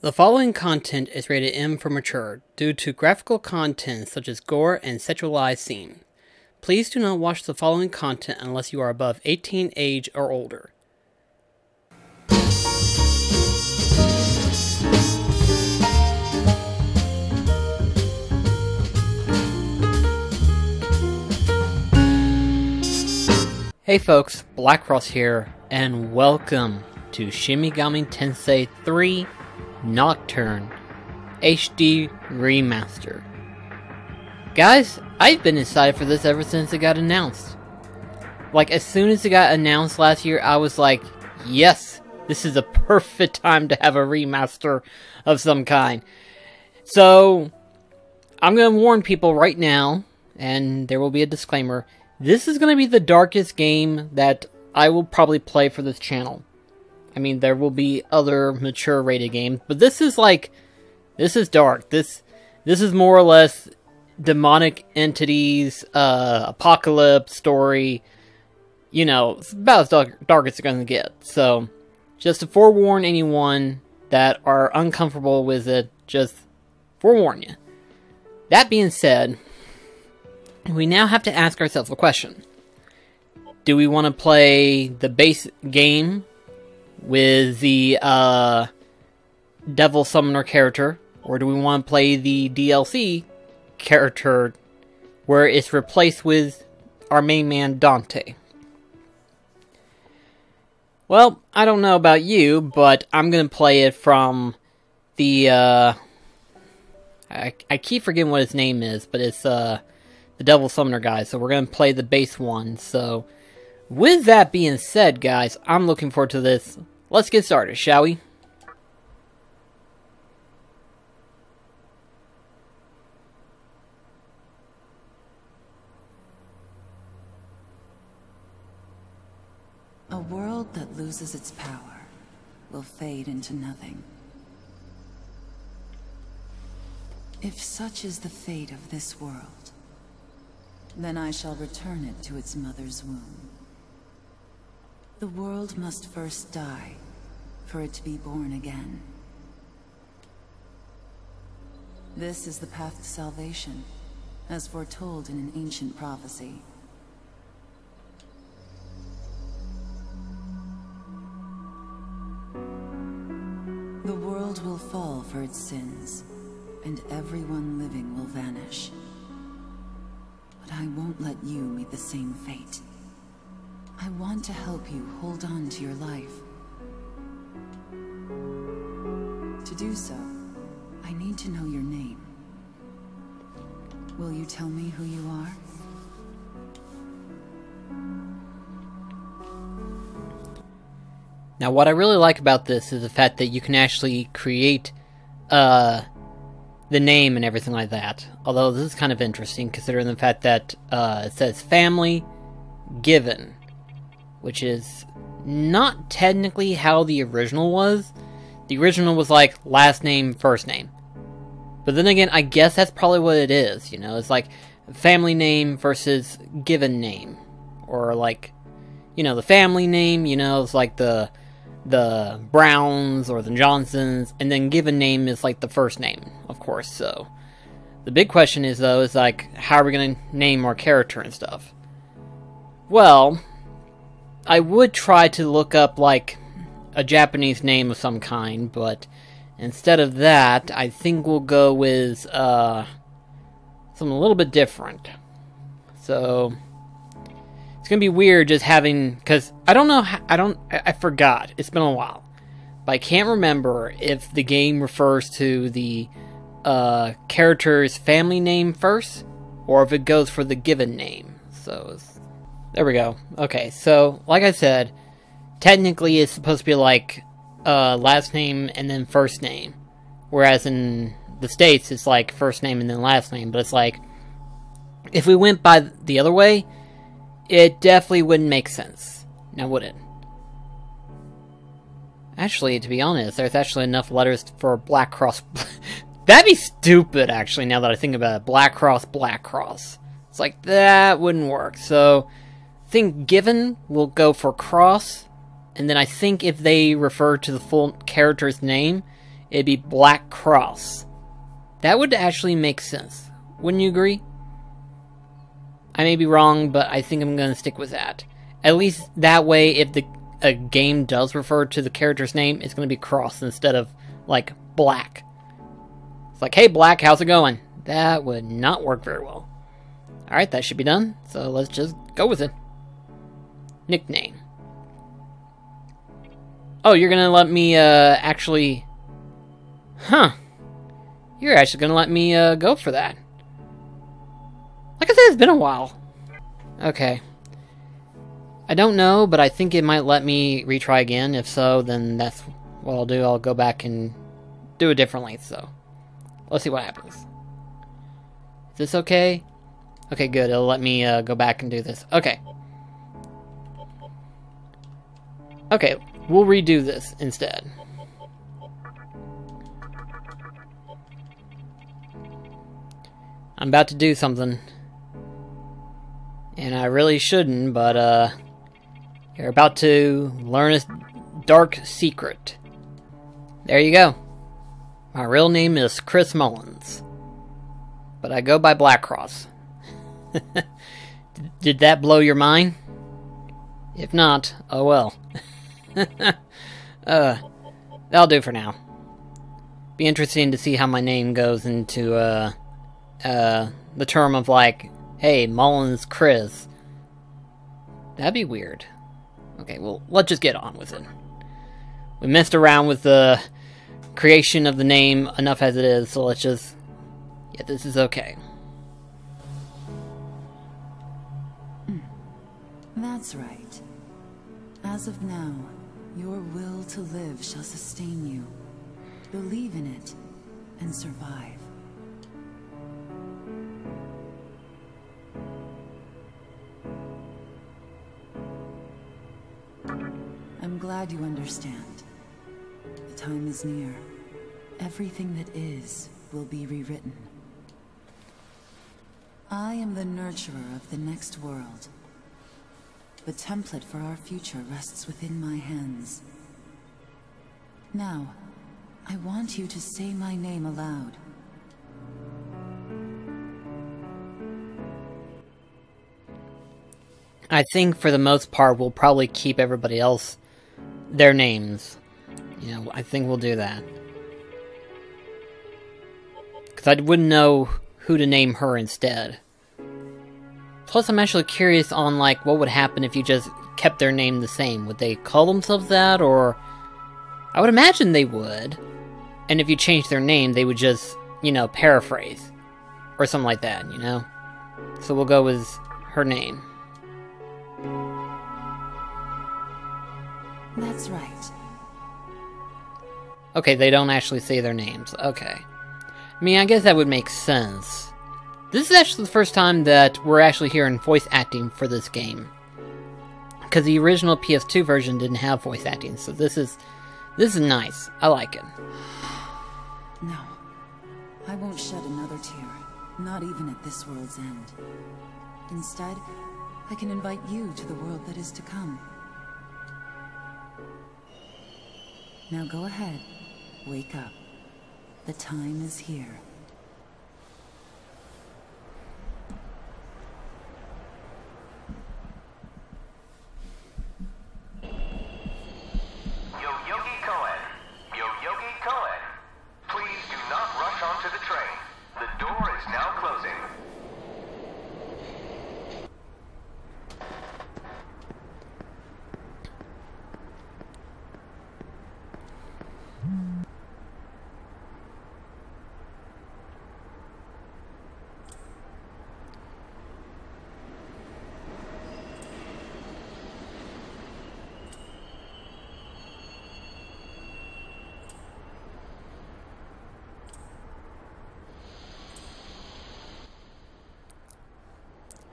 The following content is rated M for mature due to graphical content such as gore and sexualized scene. Please do not watch the following content unless you are above 18 age or older. Hey folks, BlackCross here, and welcome to Shin Megami Tensei 3 Nocturne HD Remaster. Guys, I've been excited for this ever since it got announced. Like, as soon as it got announced last year, I was like, yes, this is a perfect time to have a remaster of some kind. So, I'm going to warn people right now, and there will be a disclaimer, this is going to be the darkest game that I will probably play for this channel. I mean, there will be other mature rated games, but this is like, this is dark. This is more or less demonic entities, apocalypse story. You know, it's about as dark as it's going to get. So, just to forewarn anyone that are uncomfortable with it, just forewarn you. That being said, we now have to ask ourselves a question. Do we want to play the base game with the Devil Summoner character, or do we want to play the DLC character where it's replaced with our main man Dante? Well, I don't know about you, but I'm going to play it from the I keep forgetting what his name is, but it's the Devil Summoner guy, so we're going to play the base one. So, with that being said, guys, I'm looking forward to this. Let's get started, shall we? A world that loses its power will fade into nothing. If such is the fate of this world, then I shall return it to its mother's womb. The world must first die, for it to be born again. This is the path to salvation, as foretold in an ancient prophecy. The world will fall for its sins, and everyone living will vanish. But I won't let you meet the same fate. I want to help you hold on to your life. To do so, I need to know your name. Will you tell me who you are? Now, what I really like about this is the fact that you can actually create the name and everything like that. Although this is kind of interesting, considering the fact that it says family given, which is not technically how the original was. The original was like last name, first name. But then again, I guess that's probably what it is, you know? It's like family name versus given name. Or like, you know, the family name, you know, it's like the Browns or the Johnsons, and then given name is like the first name, of course. So the big question is, though, is like, how are we going to name our character and stuff? Well, I would try to look up, like, a Japanese name of some kind, but instead of that, I think we'll go with, something a little bit different. So, it's gonna be weird just having, because I don't know, I forgot, it's been a while. But I can't remember if the game refers to the, character's family name first, or if it goes for the given name. So, there we go. Okay, so, like I said, technically it's supposed to be like, last name and then first name. Whereas in the States, it's like first name and then last name. But it's like, if we went by the other way, it definitely wouldn't make sense. Now, would it? Actually, to be honest, there's actually enough letters for BlackCross. That'd be stupid, actually, now that I think about it. BlackCross. It's like, that wouldn't work. So, I think given will go for cross, and then I think if they refer to the full character's name, it'd be BlackCross. That would actually make sense. Wouldn't you agree? I may be wrong, but I think I'm going to stick with that. At least that way, if a game does refer to the character's name, it's going to be Cross instead of, like, Black. It's like, hey, Black, how's it going? That would not work very well. Alright, that should be done, so let's just go with it. Nickname. Oh, you're going to let me, actually... Huh. You're actually going to let me, go for that. Like I said, it's been a while. Okay. I don't know, but I think it might let me retry again. If so, then that's what I'll do. I'll go back and do it differently, so... Let's see what happens. Is this okay? Okay, good. It'll let me, go back and do this. Okay. Okay, we'll redo this instead. I'm about to do something. And I really shouldn't, but, you're about to learn a dark secret. There you go. My real name is Chris Mullins. But I go by BlackCross. Did that blow your mind? If not, oh well. That'll do for now. Be interesting to see how my name goes into, the term of like, hey, Mullins Chris. That'd be weird. Okay, well, let's just get on with it. We messed around with the creation of the name enough as it is, so let's just... Yeah, this is okay. That's right. As of now, your will to live shall sustain you. Believe in it, and survive. I'm glad you understand. The time is near. Everything that is will be rewritten. I am the nurturer of the next world. The template for our future rests within my hands. Now, I want you to say my name aloud. I think for the most part we'll probably keep everybody else their names. You know, I think we'll do that. Because I wouldn't know who to name her instead. Plus, I'm actually curious on, like, what would happen if you just kept their name the same. Would they call themselves that, or... I would imagine they would. And if you changed their name, they would just, you know, paraphrase. Or something like that, you know? So we'll go with her name. That's right. Okay, they don't actually say their names. Okay. I mean, I guess that would make sense. This is actually the first time that we're actually hearing voice acting for this game. Because the original PS2 version didn't have voice acting, so this is nice. I like it. No. I won't shed another tear. Not even at this world's end. Instead, I can invite you to the world that is to come. Now go ahead. Wake up. The time is here.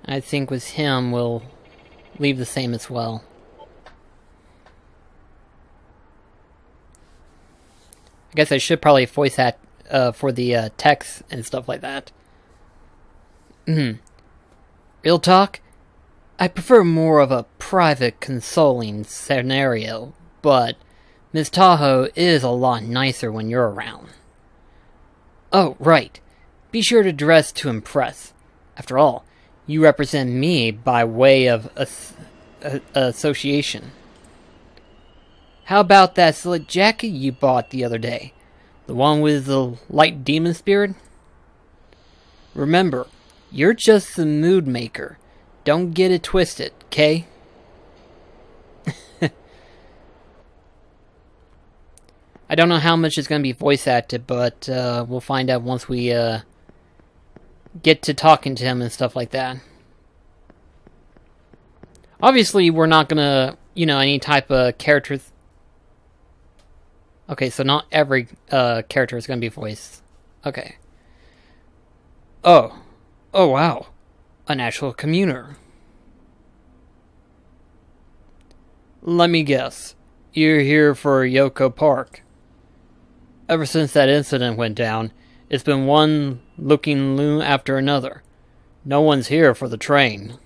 I think with him, we'll leave the same as well. I guess I should probably voice act for the text and stuff like that. Real talk? I prefer more of a private, consoling scenario, but Miss Tahoe is a lot nicer when you're around. Oh, right. Be sure to dress to impress. After all, you represent me by way of association. How about that slick jacket you bought the other day? The one with the light demon spirit? Remember, you're just the mood maker. Don't get it twisted, okay? I don't know how much is going to be voice acted, but we'll find out once we get to talking to him and stuff like that. Obviously, we're not going to, any type of characters. Okay, so not every character is going to be voiced. Okay. Oh, wow. A natural communer. Let me guess. You're here for Yoko Park. Ever since that incident went down, it's been one looking loon after another. No one's here for the train.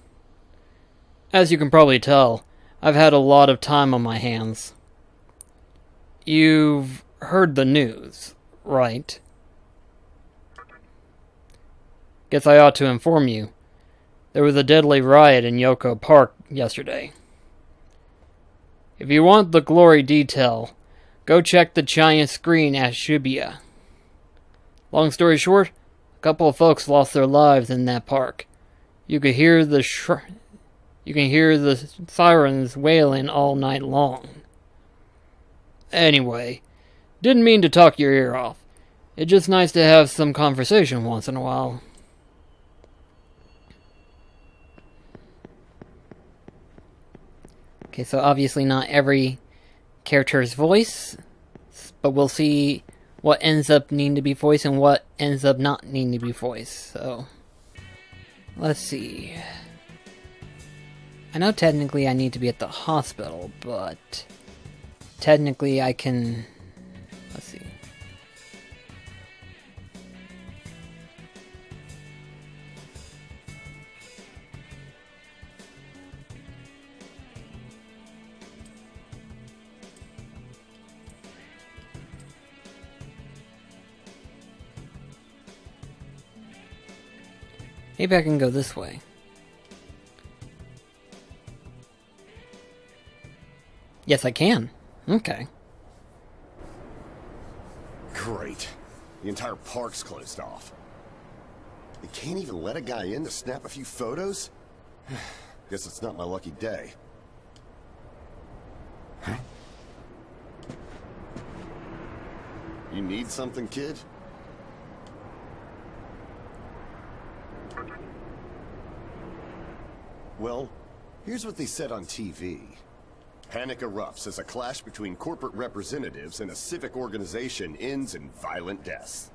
As you can probably tell, I've had a lot of time on my hands. You've heard the news, right? Guess I ought to inform you. There was a deadly riot in Yoko Park yesterday. If you want the glory detail, go check the giant screen at Shibuya. Long story short, a couple of folks lost their lives in that park. You could hear the sirens wailing all night long. Anyway, didn't mean to talk your ear off. It's just nice to have some conversation once in a while. Okay, so obviously not every character's voice, but we'll see what ends up needing to be voiced and what ends up not needing to be voiced. So, let's see. I know technically I need to be at the hospital, but technically I can... Let's see. Maybe I can go this way. Yes, I can. Okay. Great. The entire park's closed off. They can't even let a guy in to snap a few photos? Guess it's not my lucky day. Huh? You need something, kid? Well, here's what they said on TV. Panic erupts as a clash between corporate representatives and a civic organization ends in violent deaths.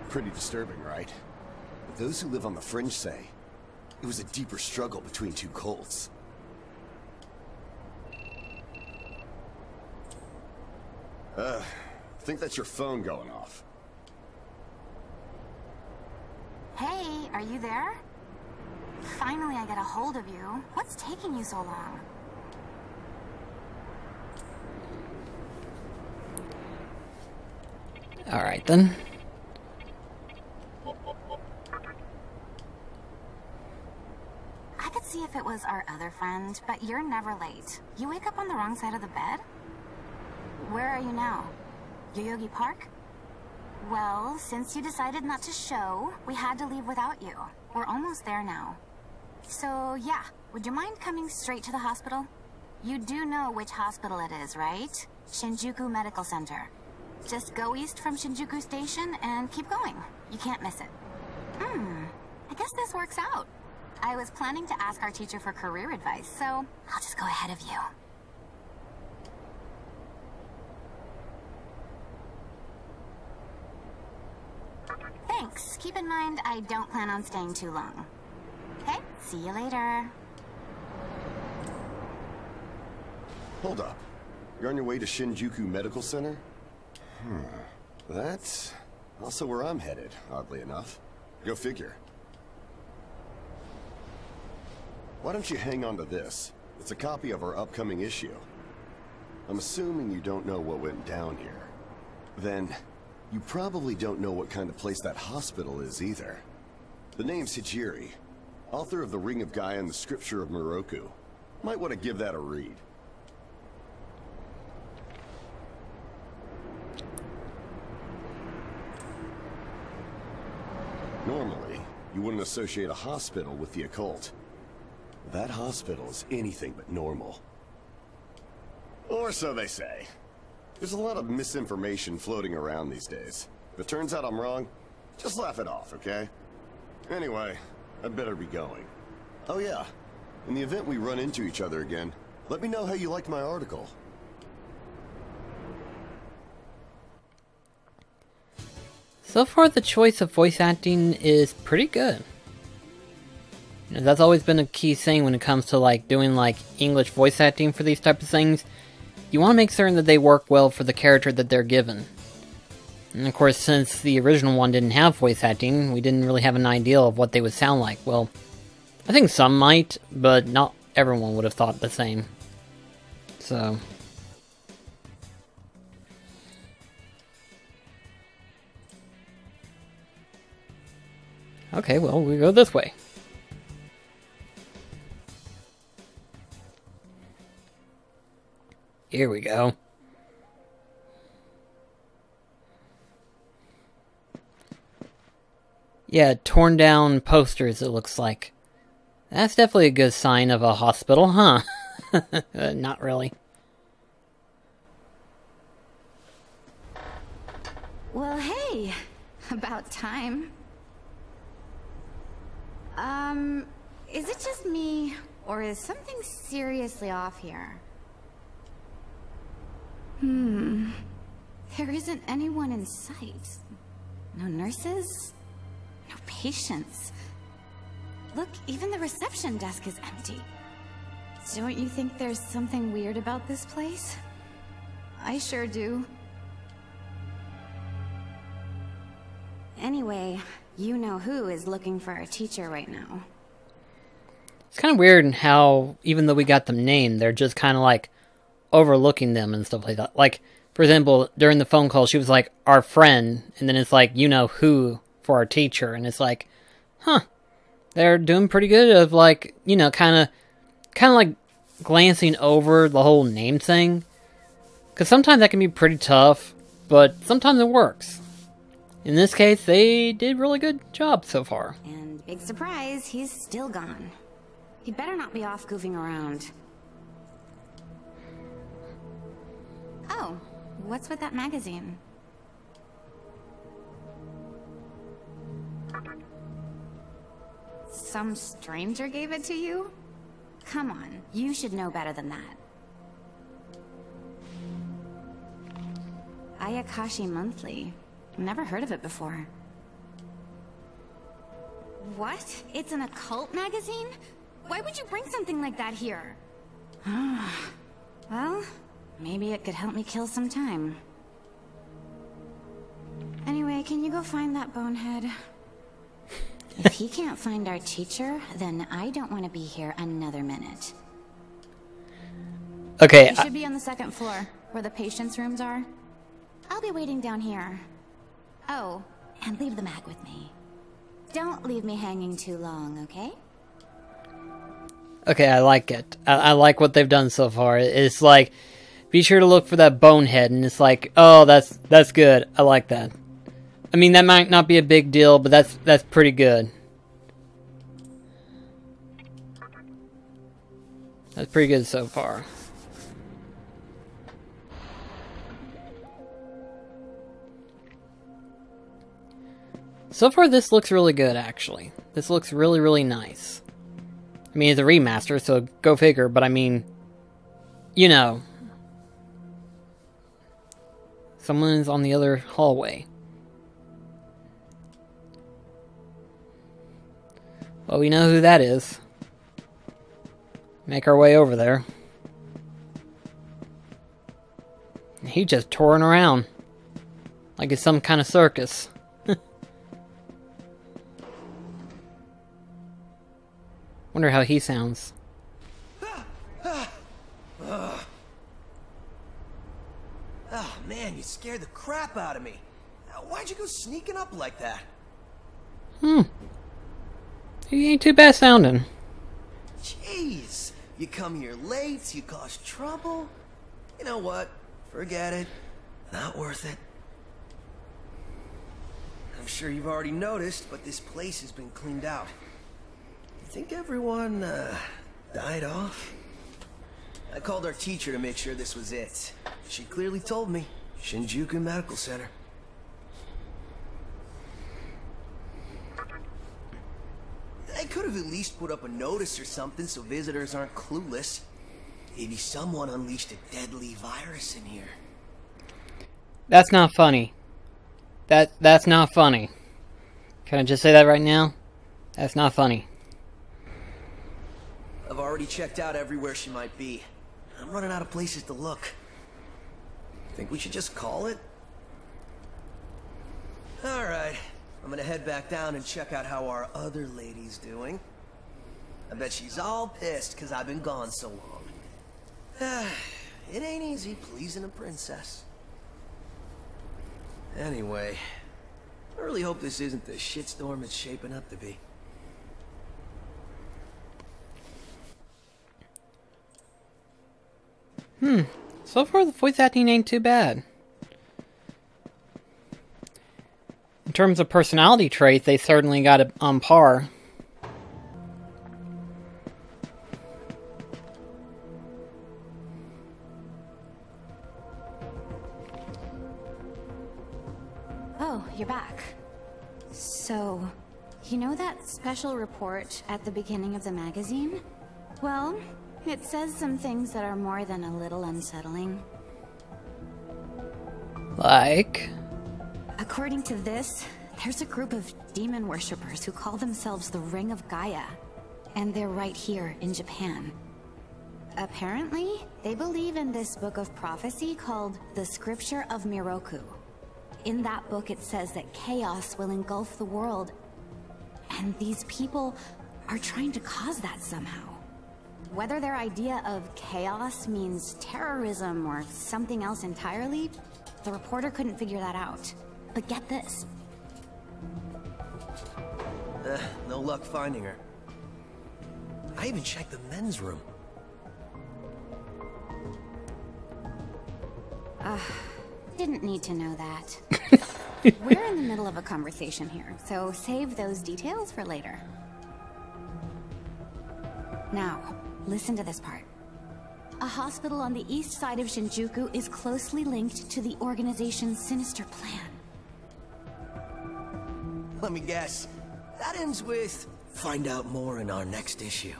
Pretty disturbing, right? But those who live on the fringe say it was a deeper struggle between two cults. I think that's your phone going off. Hey, are you there? Finally, I get a hold of you. What's taking you so long? Alright then. I could see if it was our other friend, but you're never late. You wake up on the wrong side of the bed? Where are you now? Yoyogi Park? Well, since you decided not to show, we had to leave without you. We're almost there now. So, yeah, would you mind coming straight to the hospital? You do know which hospital it is, right? Shinjuku Medical Center. Just go east from Shinjuku Station and keep going. You can't miss it. I guess this works out. I was planning to ask our teacher for career advice, so I'll just go ahead of you. Thanks. Keep in mind, I don't plan on staying too long. Okay, see you later. Hold up. You're on your way to Shinjuku Medical Center? That's also where I'm headed, oddly enough. Go figure. Why don't you hang on to this? It's a copy of our upcoming issue. I'm assuming you don't know what went down here. Then, you probably don't know what kind of place that hospital is either. The name's Hijiri, author of The Ring of Gaia and the Scripture of Moroku. Might want to give that a read. Normally, you wouldn't associate a hospital with the occult. That hospital is anything but normal. Or so they say. There's a lot of misinformation floating around these days. If it turns out I'm wrong, just laugh it off, okay? Anyway, I'd better be going. Oh yeah, in the event we run into each other again, let me know how you liked my article. So far, the choice of voice acting is pretty good. You know, that's always been a key thing when it comes to like doing like English voice acting for these type of things. You want to make certain that they work well for the character that they're given. And of course, since the original one didn't have voice acting, we didn't really have an idea of what they would sound like. Well, I think some might, but not everyone would have thought the same. So... okay, well, we go this way. Here we go. Yeah, torn down posters, it looks like. That's definitely a good sign of a hospital, huh? Not really. Well, hey, about time. Is it just me, or is something seriously off here? There isn't anyone in sight. No nurses? No patients. Look, even the reception desk is empty. Don't you think there's something weird about this place? I sure do. Anyway, you know who is looking for a teacher right now. It's kind of weird how, even though we got them named, they're just kind of like overlooking them and stuff like that. Like, for example, during the phone call, she was like, our friend, and then it's like, you know who for our teacher, and it's like, huh, they're doing pretty good of like, you know, kind of like glancing over the whole name thing. Because sometimes that can be pretty tough, but sometimes it works. In this case, they did really good job so far. And big surprise, he's still gone. He better not be off goofing around. Oh, what's with that magazine? Some stranger gave it to you? Come on, you should know better than that. Ayakashi Monthly. Never heard of it before. What? It's an occult magazine? Why would you bring something like that here? Well, maybe it could help me kill some time. Anyway, can you go find that bonehead? If he can't find our teacher, then I don't want to be here another minute. Okay. You should be on the second floor, where the patients' rooms are. I'll be waiting down here. Oh, and leave the mag with me. Don't leave me hanging too long, okay? Okay, I like it. I like what they've done so far. It's like, be sure to look for that bonehead, and it's like, oh, that's good. I like that. I mean, that might not be a big deal, but that's pretty good. That's pretty good so far. So far, this looks really good, actually. This looks really, really nice. I mean, it's a remaster, so go figure, but I mean, you know. Someone's on the other hallway. Well, we know who that is. Make our way over there. He just touring around. Like it's some kind of circus. Wonder how he sounds. Man, you scared the crap out of me. Why'd you go sneaking up like that? He ain't too bad sounding. Jeez, you come here late, you cause trouble. You know what? Forget it. Not worth it. I'm sure you've already noticed, but this place has been cleaned out. You think everyone, died off? I called our teacher to make sure this was it. She clearly told me. Shinjuku Medical Center. I could have at least put up a notice or something so visitors aren't clueless. Maybe someone unleashed a deadly virus in here. That's not funny. That's not funny. Can I just say that right now? That's not funny. I've already checked out everywhere she might be. I'm running out of places to look. Think we should just call it? Alright, I'm gonna head back down and check out how our other lady's doing. I bet she's all pissed because I've been gone so long. It ain't easy pleasing a princess. Anyway, I really hope this isn't the shitstorm it's shaping up to be. So far the voice acting ain't too bad. In terms of personality traits, they certainly got it on par. Oh, you're back. So, you know that special report at the beginning of the magazine? Well, it says some things that are more than a little unsettling. Like? According to this, there's a group of demon worshippers who call themselves the Ring of Gaia, and they're right here in Japan. Apparently, they believe in this book of prophecy called the Scripture of Miroku. In that book it says that chaos will engulf the world, and these people are trying to cause that somehow. Whether their idea of chaos means terrorism or something else entirely, the reporter couldn't figure that out. But get this. No luck finding her. I even checked the men's room. Didn't need to know that. We're in the middle of a conversation here, so save those details for later. Now, listen to this part. A hospital on the east side of Shinjuku is closely linked to the organization's sinister plan. Let me guess. That ends with, find out more in our next issue.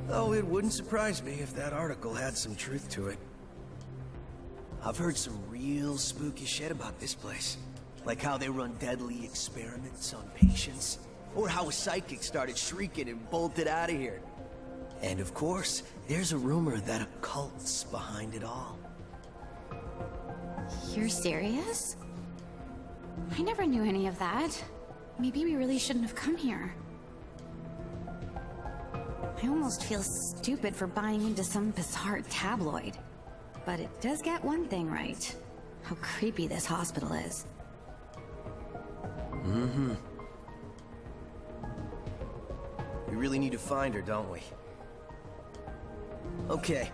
Though it wouldn't surprise me if that article had some truth to it. I've heard some real spooky shit about this place. Like how they run deadly experiments on patients. Or how a psychic started shrieking and bolted out of here. And of course, there's a rumor that a cult's behind it all. You're serious? I never knew any of that. Maybe we really shouldn't have come here. I almost feel stupid for buying into some bizarre tabloid. But it does get one thing right. How creepy this hospital is. Mm-hmm. We really need to find her, don't we? Okay,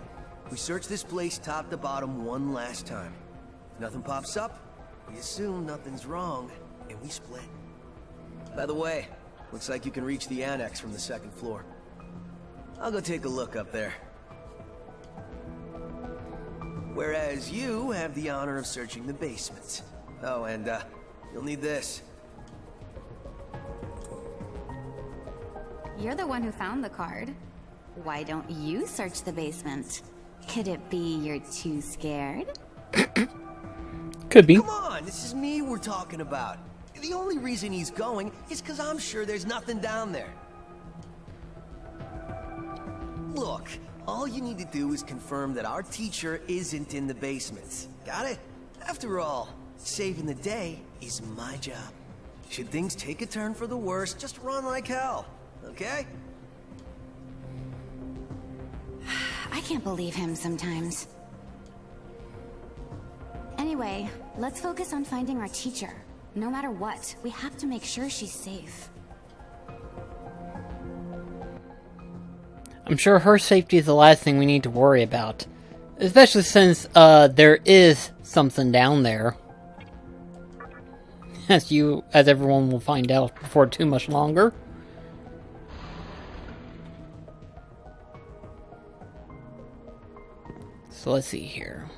we search this place top to bottom one last time. If nothing pops up, we assume nothing's wrong, and we split. By the way, looks like you can reach the annex from the second floor. I'll go take a look up there. Whereas you have the honor of searching the basement. Oh, and you'll need this. You're the one who found the card. Why don't you search the basement? Could it be you're too scared? Could be. Come on, this is me we're talking about. The only reason he's going is because I'm sure there's nothing down there. Look, all you need to do is confirm that our teacher isn't in the basement. Got it? After all, saving the day is my job. Should things take a turn for the worse, just run like hell, okay? I can't believe him sometimes. Anyway, let's focus on finding our teacher. No matter what, we have to make sure she's safe. I'm sure her safety is the last thing we need to worry about. Especially since, there is something down there. As everyone will find out before too much longer. So let's see here.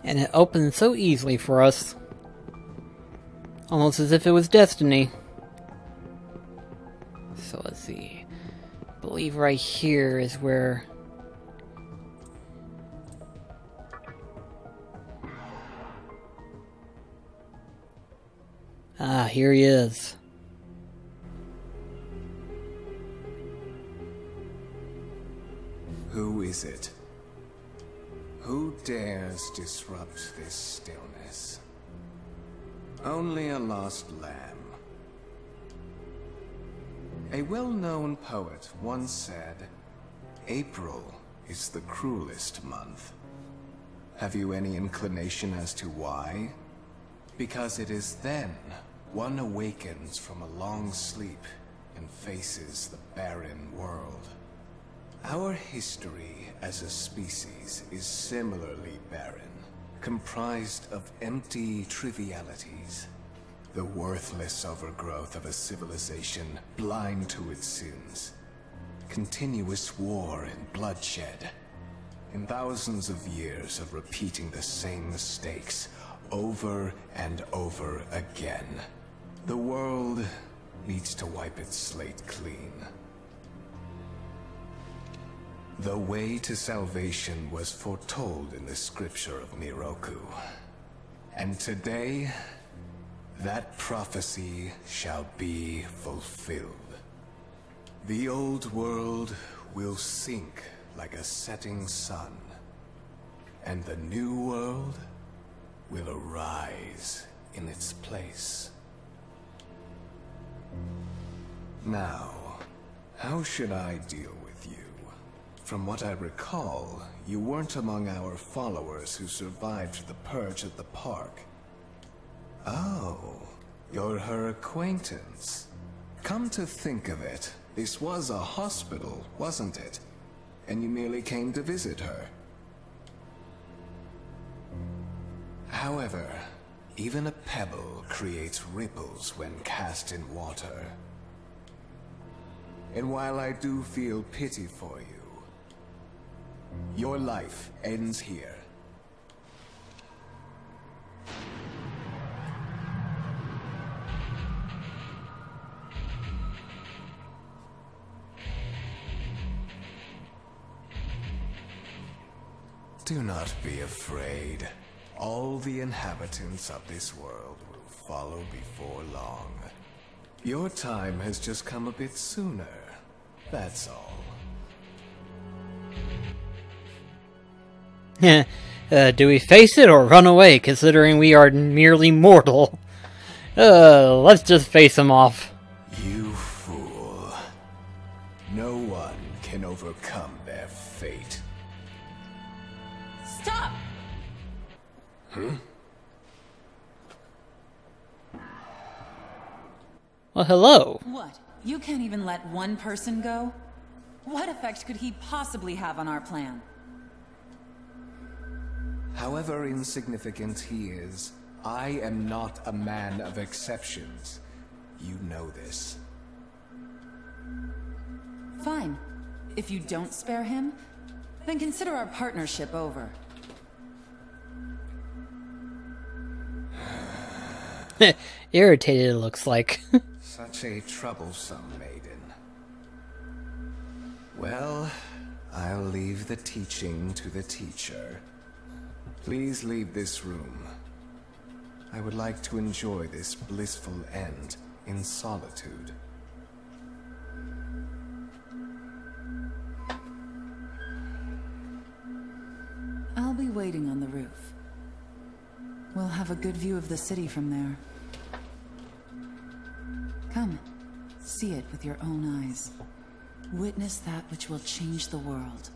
And it opened so easily for us. Almost as if it was destiny. So let's see. I believe right here is where... Ah, here he is. Who is it? Who dares disrupt this stillness? Only a lost lamb. A well-known poet once said, April is the cruelest month. Have you any inclination as to why? Because it is then one awakens from a long sleep and faces the barren world. Our history as a species is similarly barren, comprised of empty trivialities. The worthless overgrowth of a civilization blind to its sins. Continuous war and bloodshed. And thousands of years of repeating the same mistakes over and over again. The world needs to wipe its slate clean. The way to salvation was foretold in the scripture of Miroku. And today, that prophecy shall be fulfilled. The old world will sink like a setting sun, and the new world will arise in its place. Now, how should I deal with you? From what I recall, you weren't among our followers who survived the purge at the park. Oh, you're her acquaintance. Come to think of it, this was a hospital, wasn't it? And you merely came to visit her. However, even a pebble creates ripples when cast in water. And while I do feel pity for you, your life ends here. Do not be afraid. All the inhabitants of this world will follow before long. Your time has just come a bit sooner. That's all. Do we face it or run away, considering we are merely mortal? Let's just face him off. You fool. No one can overcome their fate. Stop! Well, hello. What? You can't even let one person go? What effect could he possibly have on our plan? However insignificant he is, I am not a man of exceptions. You know this. Fine. If you don't spare him, then consider our partnership over. Irritated, it looks like. Such a troublesome maiden. Well, I'll leave the teaching to the teacher. Please leave this room. I would like to enjoy this blissful end in solitude. I'll be waiting on the roof. We'll have a good view of the city from there. Come, See it with your own eyes. Witness that which will change the world.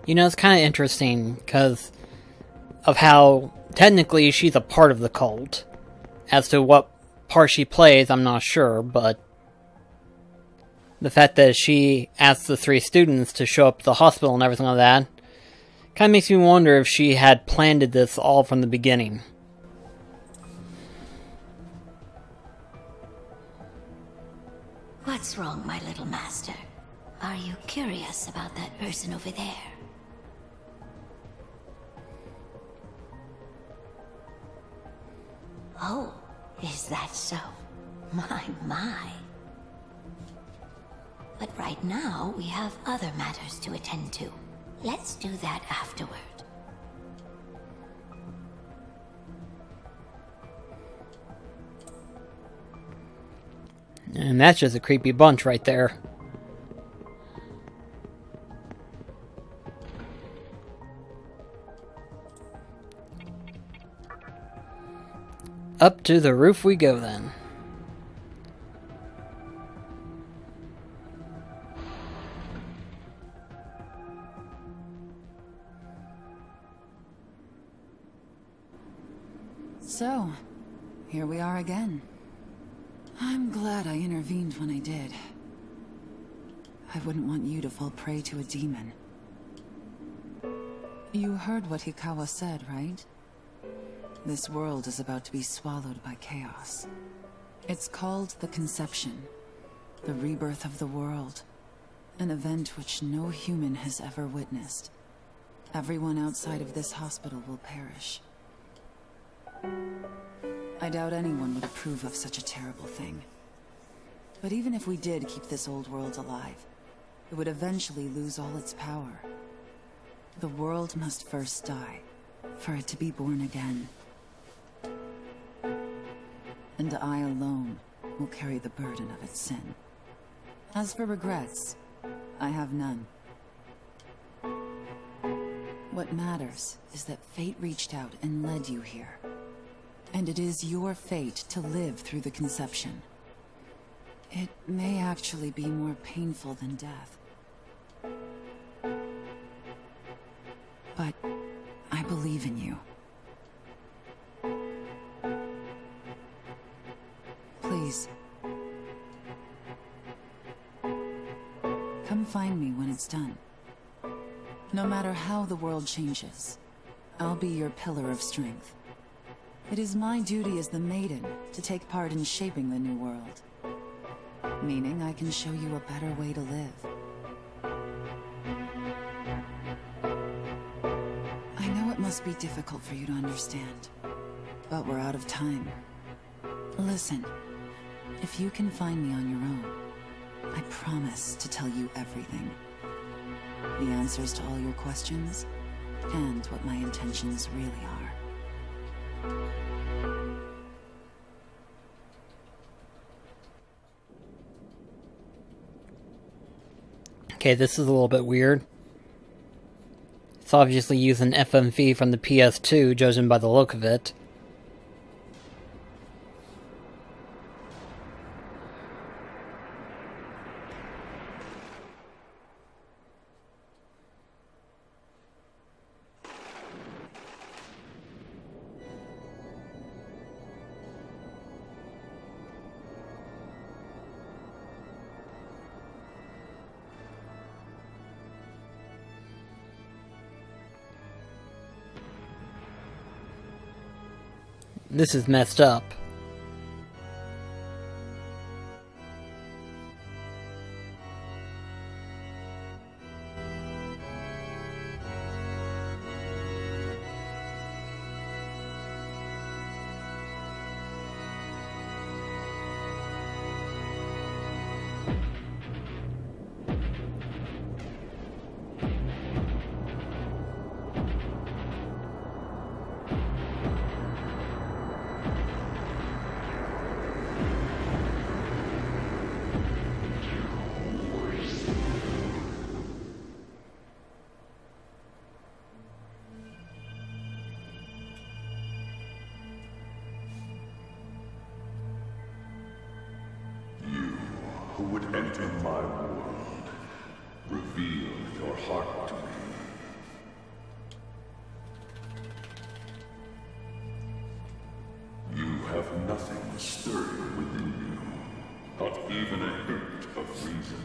You know, it's kind of interesting because of how technically she's a part of the cult. As to what part she plays, I'm not sure, but the fact that she asked the 3 students to show up at the hospital and everything like that kind of makes me wonder if she had planned this all from the beginning. What's wrong, my little master? Are you curious about that person over there? Oh, is that so? My. But right now, we have other matters to attend to. Let's do that afterward. And that's just a creepy bunch right there. Up to the roof we go then. So, here we are again. I'm glad I intervened when I did. I wouldn't want you to fall prey to a demon. You heard what Hikawa said, right? This world is about to be swallowed by chaos. It's called the Conception, the rebirth of the world. An event which no human has ever witnessed. Everyone outside of this hospital will perish. I doubt anyone would approve of such a terrible thing. But even if we did keep this old world alive, it would eventually lose all its power. The world must first die, for it to be born again. And I alone will carry the burden of its sin. As for regrets, I have none. What matters is that fate reached out and led you here. And it is your fate to live through the Conception. It may actually be more painful than death. But I believe in you. Please. Come find me when it's done. No matter how the world changes, I'll be your pillar of strength. It is my duty as the Maiden to take part in shaping the new world. Meaning I can show you a better way to live. I know it must be difficult for you to understand, but we're out of time. Listen, if you can find me on your own, I promise to tell you everything. The answers to all your questions, and what my intentions really are. Okay, this is a little bit weird. It's obviously using FMV from the PS2, judging by the look of it. This is messed up. would enter my world, reveal your heart to me. You have nothing stirring within you, not even a hint of reason.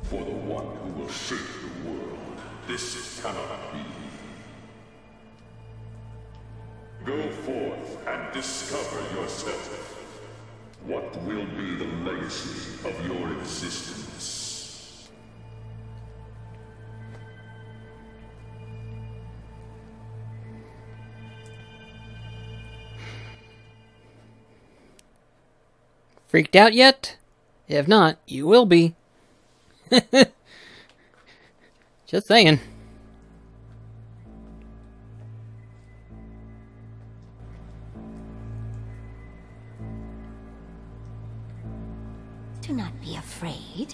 For the one who will shape the world, this cannot be. Go forth and discover yourself. What will be the legacy of your existence? Freaked out yet? If not, you will be. Just saying. Do not be afraid.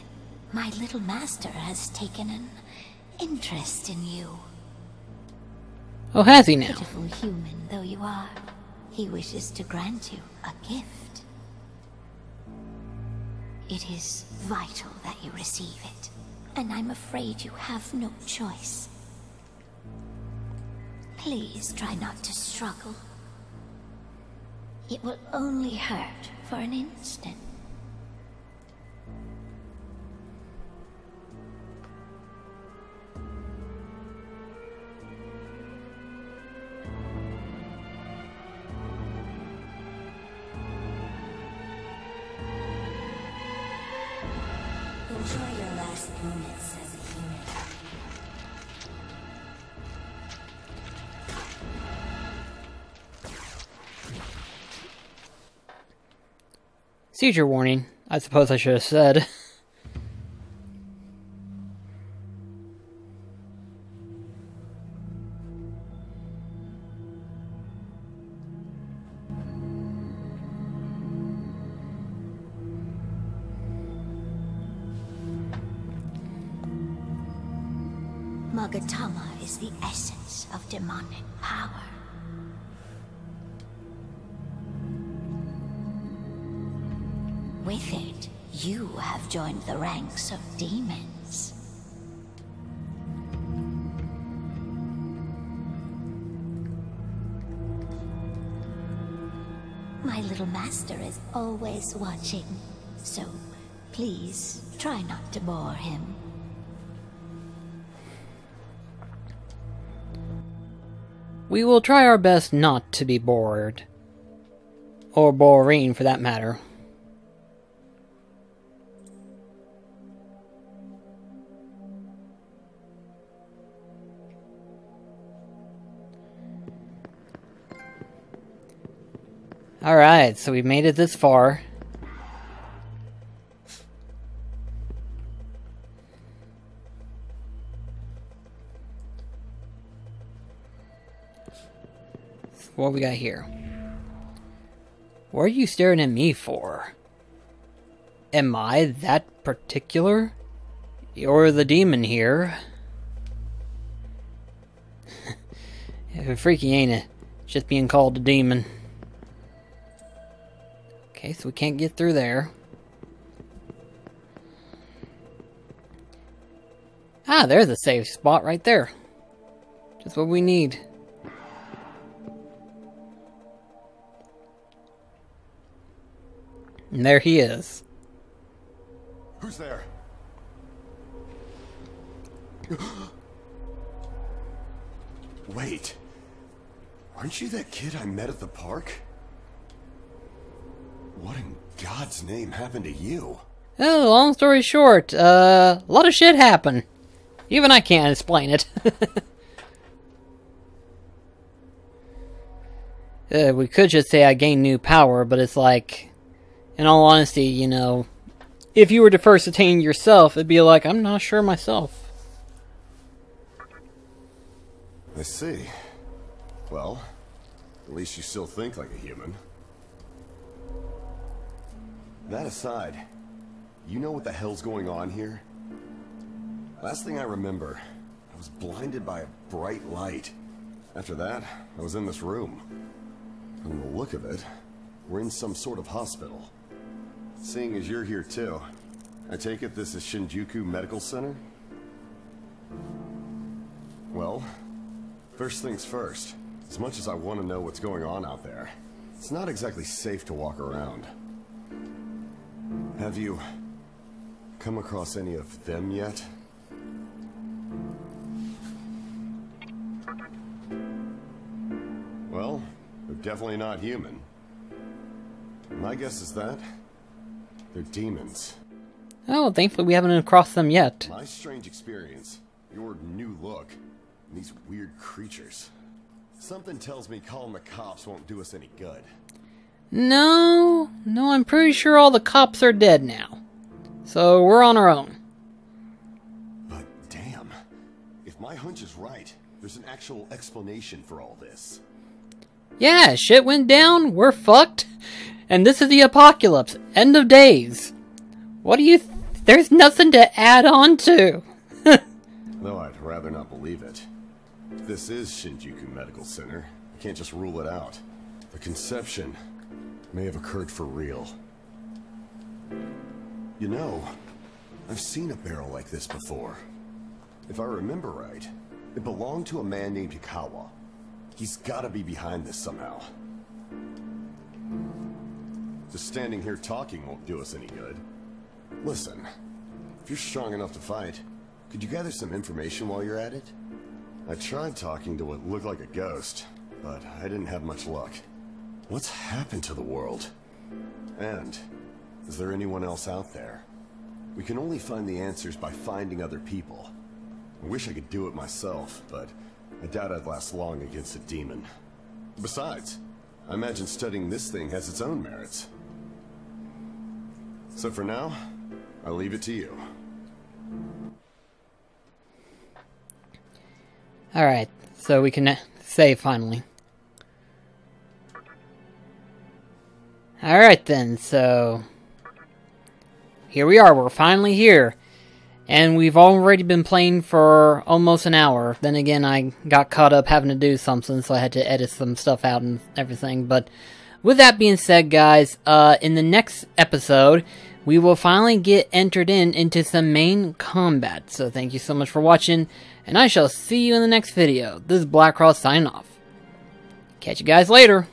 My little master has taken an interest in you. Oh, has he now? Pitiful human though you are, he wishes to grant you a gift. It is vital that you receive it, and I'm afraid you have no choice. Please try not to struggle. It will only hurt for an instant. Enjoy your last moments as a human. Seizure warning, I suppose I should have said. Magatama is the essence of demonic power. With it, you have joined the ranks of demons. My little master is always watching, so please try not to bore him. We will try our best not to be bored. Or boring, for that matter. Alright, so we made it this far. What we got here? What are you staring at me for? Am I that particular? You're the demon here. Freaky, ain't it? Just being called a demon. Okay, so we can't get through there. Ah, there's a safe spot right there. Just what we need. And there he is. Who's there? Wait. Aren't you that kid I met at the park? What in God's name happened to you? Oh, long story short, a lot of shit happened. Even I can't explain it. We could just say I gained new power, but it's like, in all honesty, you know, if you were to first attain yourself, it'd be like, I'm not sure myself. I see. Well, at least you still think like a human. That aside, you know what the hell's going on here? Last thing I remember, I was blinded by a bright light. After that, I was in this room. From the look of it, we're in some sort of hospital. Seeing as you're here too, I take it this is Shinjuku Medical Center? Well, first things first. As much as I want to know what's going on out there, it's not exactly safe to walk around. Have you come across any of them yet? Well, they're definitely not human. My guess is that they're demons. Oh, thankfully we haven't crossed them yet. My strange experience, your new look, and these weird creatures. Something tells me calling the cops won't do us any good. No, I'm pretty sure all the cops are dead now. So we're on our own. But damn, if my hunch is right, there's an actual explanation for all this. Yeah, shit went down, we're fucked, and this is the apocalypse. End of days. What do you... There's nothing to add on to. Though I'd rather not believe it. If this is Shinjuku Medical Center, I can't just rule it out. The conception may have occurred for real. You know, I've seen a barrel like this before. If I remember right, it belonged to a man named Yukawa. He's gotta be behind this somehow. Just standing here talking won't do us any good. Listen, if you're strong enough to fight, could you gather some information while you're at it? I tried talking to what looked like a ghost, but I didn't have much luck. What's happened to the world? And is there anyone else out there? We can only find the answers by finding other people. I wish I could do it myself, but I doubt I'd last long against a demon. Besides, I imagine studying this thing has its own merits. So for now, I'll leave it to you. Alright, so we can save finally. Alright then, so... Here we are, we're finally here. And we've already been playing for almost an hour. Then again, I got caught up having to do something, so I had to edit some stuff out and everything. But with that being said, guys, in the next episode, we will finally get entered into some main combat. So thank you so much for watching, and I shall see you in the next video. This is BlackCross signing off. Catch you guys later.